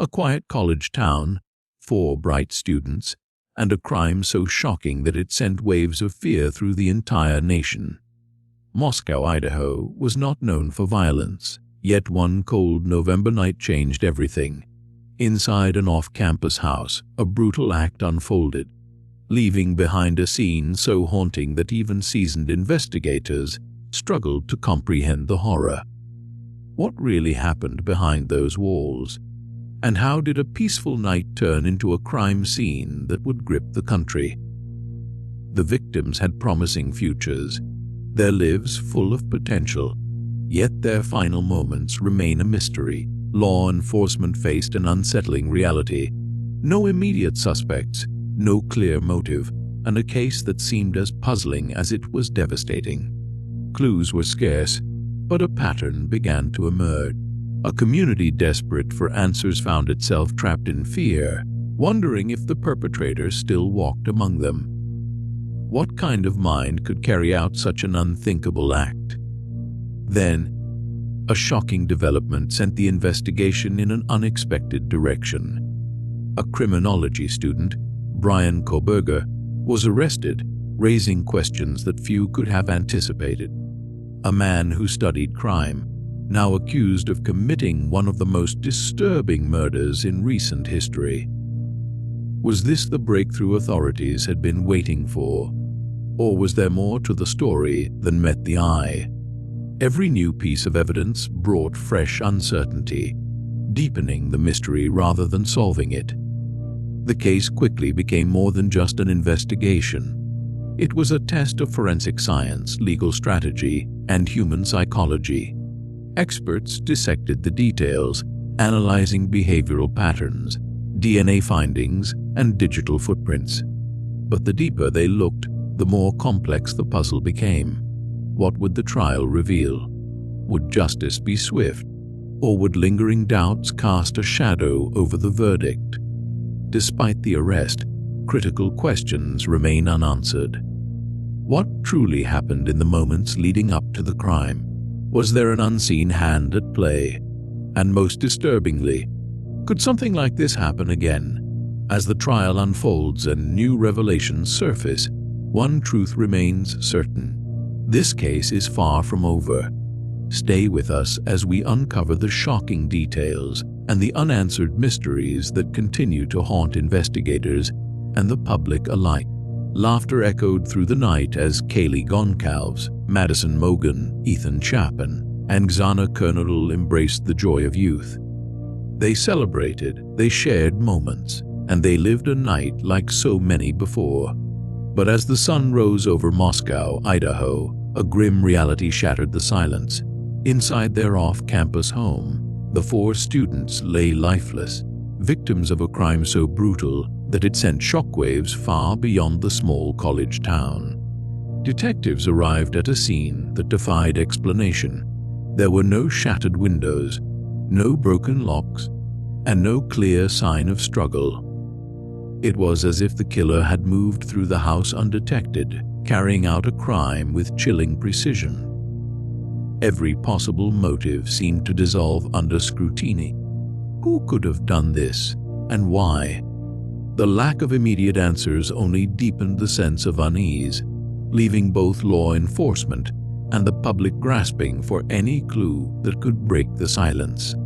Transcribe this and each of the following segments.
A quiet college town, 4 bright students, and a crime so shocking that it sent waves of fear through the entire nation. Moscow, Idaho, was not known for violence, yet one cold November night changed everything. Inside an off-campus house, a brutal act unfolded, leaving behind a scene so haunting that even seasoned investigators struggled to comprehend the horror. What really happened behind those walls? And how did a peaceful night turn into a crime scene that would grip the country? The victims had promising futures, their lives full of potential, yet their final moments remain a mystery. Law enforcement faced an unsettling reality. No immediate suspects, no clear motive, and a case that seemed as puzzling as it was devastating. Clues were scarce, but a pattern began to emerge. A community desperate for answers found itself trapped in fear, wondering if the perpetrator still walked among them. What kind of mind could carry out such an unthinkable act? Then, a shocking development sent the investigation in an unexpected direction. A criminology student, Brian Koberger, was arrested, raising questions that few could have anticipated. A man who studied crime, now accused of committing one of the most disturbing murders in recent history. Was this the breakthrough authorities had been waiting for? Or was there more to the story than met the eye? Every new piece of evidence brought fresh uncertainty, deepening the mystery rather than solving it. The case quickly became more than just an investigation. It was a test of forensic science, legal strategy, and human psychology. Experts dissected the details, analyzing behavioral patterns, DNA findings, and digital footprints. But the deeper they looked, the more complex the puzzle became. What would the trial reveal? Would justice be swift, or would lingering doubts cast a shadow over the verdict? Despite the arrest, critical questions remain unanswered. What truly happened in the moments leading up to the crime? Was there an unseen hand at play? And most disturbingly, could something like this happen again? As the trial unfolds and new revelations surface, one truth remains certain. This case is far from over. Stay with us as we uncover the shocking details and the unanswered mysteries that continue to haunt investigators and the public alike. Laughter echoed through the night as Kaylee Goncalves, Madison Mogan, Ethan Chapin, and Xana Kernodle embraced the joy of youth. They celebrated, they shared moments, and they lived a night like so many before. But as the sun rose over Moscow, Idaho, a grim reality shattered the silence. Inside their off-campus home, the 4 students lay lifeless, victims of a crime so brutal that it sent shockwaves far beyond the small college town. Detectives arrived at a scene that defied explanation. There were no shattered windows, no broken locks, and no clear sign of struggle. It was as if the killer had moved through the house undetected, carrying out a crime with chilling precision. Every possible motive seemed to dissolve under scrutiny. Who could have done this, and why? The lack of immediate answers only deepened the sense of unease, leaving both law enforcement and the public grasping for any clue that could break the silence.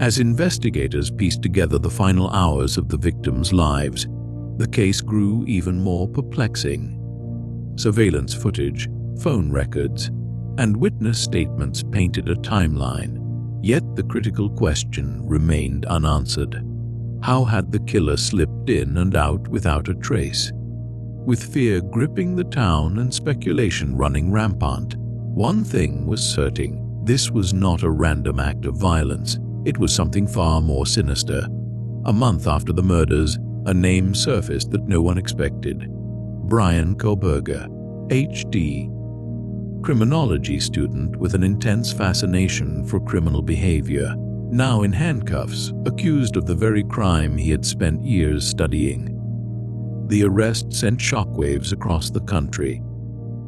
As investigators pieced together the final hours of the victims' lives, the case grew even more perplexing. Surveillance footage, phone records, and witness statements painted a timeline, yet the critical question remained unanswered. How had the killer slipped in and out without a trace? With fear gripping the town and speculation running rampant, one thing was certain: this was not a random act of violence. It was something far more sinister. A month after the murders, a name surfaced that no one expected: Brian Koberger, H.D., criminology student with an intense fascination for criminal behavior, now in handcuffs, accused of the very crime he had spent years studying. The arrest sent shockwaves across the country.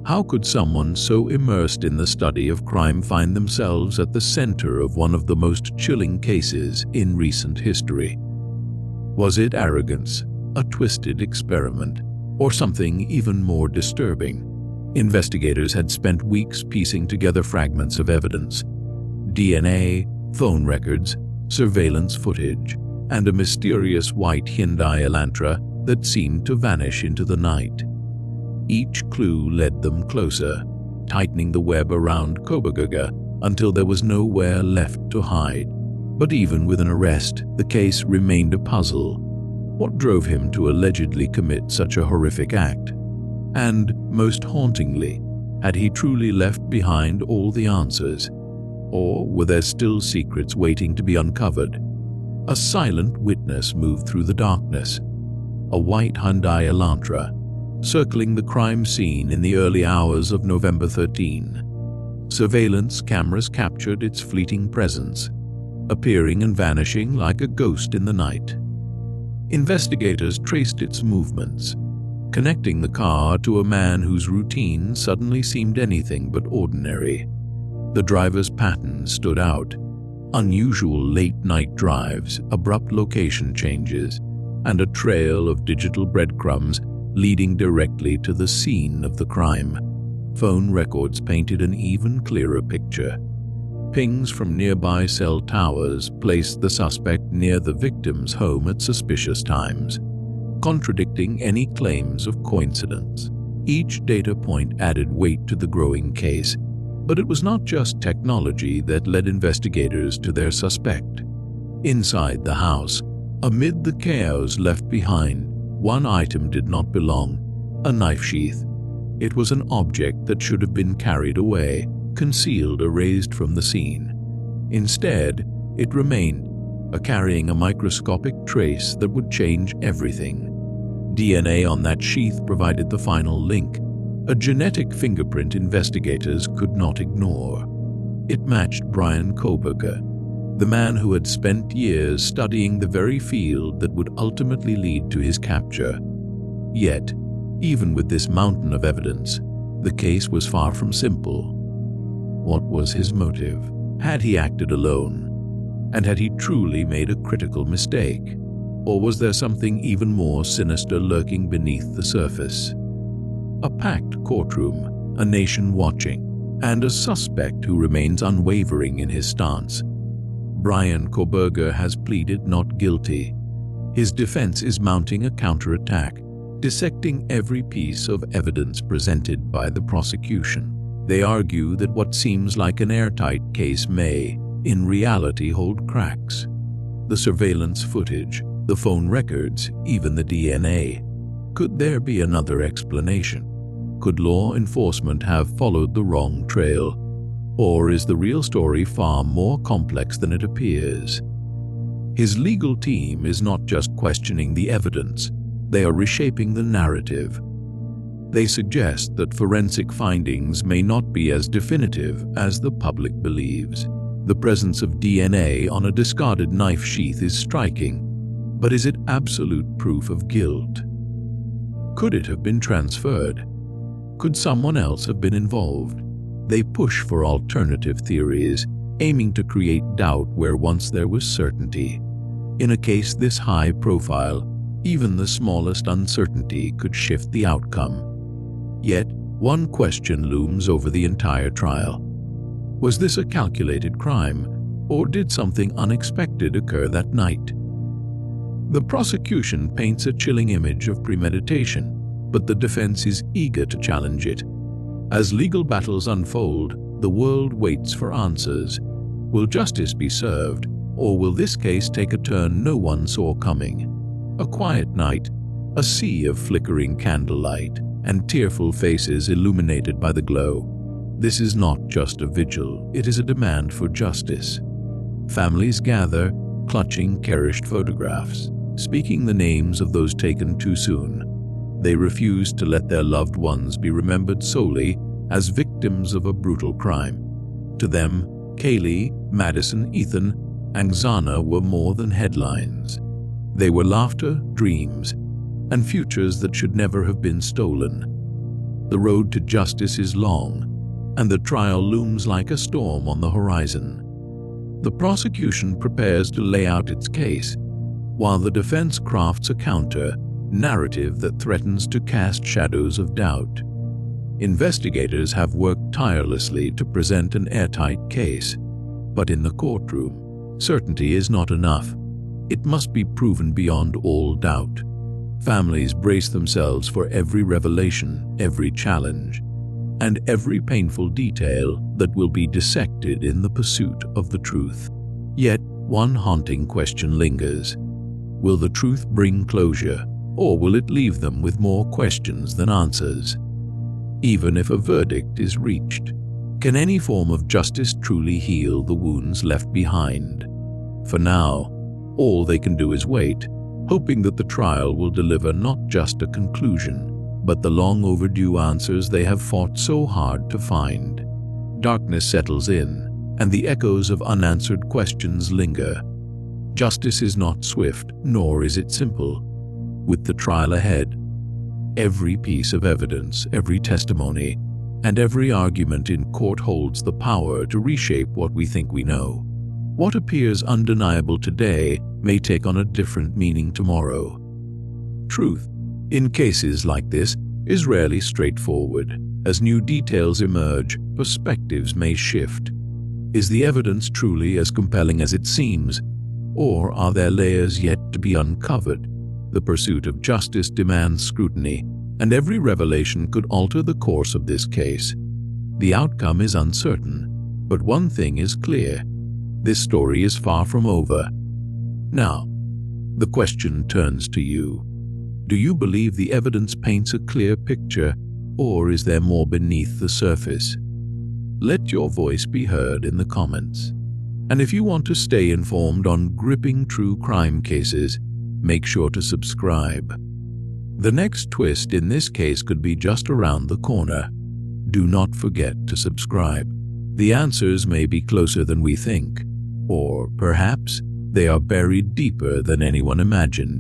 How could someone so immersed in the study of crime find themselves at the center of one of the most chilling cases in recent history? Was it arrogance, a twisted experiment, or something even more disturbing? Investigators had spent weeks piecing together fragments of evidence: DNA, phone records, surveillance footage, and a mysterious white Hyundai Elantra that seemed to vanish into the night. Each clue led them closer, tightening the web around Koberger until there was nowhere left to hide. But even with an arrest, the case remained a puzzle. What drove him to allegedly commit such a horrific act? And, most hauntingly, had he truly left behind all the answers? Or were there still secrets waiting to be uncovered? A silent witness moved through the darkness. A white Hyundai Elantra, circling the crime scene in the early hours of November 13. Surveillance cameras captured its fleeting presence, appearing and vanishing like a ghost in the night. Investigators traced its movements, connecting the car to a man whose routine suddenly seemed anything but ordinary. The driver's pattern stood out: unusual late-night drives, abrupt location changes, and a trail of digital breadcrumbs leading directly to the scene of the crime. Phone records painted an even clearer picture. Pings from nearby cell towers placed the suspect near the victim's home at suspicious times, contradicting any claims of coincidence. Each data point added weight to the growing case, but it was not just technology that led investigators to their suspect. Inside the house, amid the chaos left behind, one item did not belong: a knife sheath. It was an object that should have been carried away, concealed, erased from the scene. Instead, it remained, carrying a microscopic trace that would change everything. DNA on that sheath provided the final link, a genetic fingerprint investigators could not ignore. It matched Brian Koberger, the man who had spent years studying the very field that would ultimately lead to his capture. Yet, even with this mountain of evidence, the case was far from simple. What was his motive? Had he acted alone? And had he truly made a critical mistake? Or was there something even more sinister lurking beneath the surface? A packed courtroom, a nation watching, and a suspect who remains unwavering in his stance. Brian Koberger has pleaded not guilty. His defense is mounting a counterattack, dissecting every piece of evidence presented by the prosecution. They argue that what seems like an airtight case may, in reality, hold cracks. The surveillance footage, the phone records, even the DNA. Could there be another explanation? Could law enforcement have followed the wrong trail? Or is the real story far more complex than it appears? His legal team is not just questioning the evidence, they are reshaping the narrative. They suggest that forensic findings may not be as definitive as the public believes. The presence of DNA on a discarded knife sheath is striking, but is it absolute proof of guilt? Could it have been transferred? Could someone else have been involved? They push for alternative theories, aiming to create doubt where once there was certainty. In a case this high profile, even the smallest uncertainty could shift the outcome. Yet, one question looms over the entire trial. Was this a calculated crime, or did something unexpected occur that night? The prosecution paints a chilling image of premeditation, but the defense is eager to challenge it. As legal battles unfold, the world waits for answers. Will justice be served, or will this case take a turn no one saw coming? A quiet night, a sea of flickering candlelight, and tearful faces illuminated by the glow. This is not just a vigil, it is a demand for justice. Families gather, clutching cherished photographs, speaking the names of those taken too soon. They refuse to let their loved ones be remembered solely as victims of a brutal crime. To them, Kaylee, Madison, Ethan, and Xana were more than headlines. They were laughter, dreams, and futures that should never have been stolen. The road to justice is long, and the trial looms like a storm on the horizon. The prosecution prepares to lay out its case, while the defense crafts a counter-narrative that threatens to cast shadows of doubt. Investigators have worked tirelessly to present an airtight case, but in the courtroom, certainty is not enough. It must be proven beyond all doubt. Families brace themselves for every revelation, every challenge, and every painful detail that will be dissected in the pursuit of the truth. Yet, one haunting question lingers. Will the truth bring closure, or will it leave them with more questions than answers? Even if a verdict is reached, can any form of justice truly heal the wounds left behind? For now, all they can do is wait, hoping that the trial will deliver not just a conclusion, but the long overdue answers they have fought so hard to find. Darkness settles in, and the echoes of unanswered questions linger. Justice is not swift, nor is it simple. With the trial ahead, every piece of evidence, every testimony, and every argument in court holds the power to reshape what we think we know. What appears undeniable today may take on a different meaning tomorrow. Truth, in cases like this, is rarely straightforward. As new details emerge, perspectives may shift. Is the evidence truly as compelling as it seems, or are there layers yet to be uncovered? The pursuit of justice demands scrutiny, and every revelation could alter the course of this case. The outcome is uncertain, but one thing is clear: this story is far from over. Now, the question turns to you. Do you believe the evidence paints a clear picture, or is there more beneath the surface? Let your voice be heard in the comments. And if you want to stay informed on gripping true crime cases, make sure to subscribe. The next twist in this case could be just around the corner. Do not forget to subscribe. The answers may be closer than we think, or perhaps they are buried deeper than anyone imagined.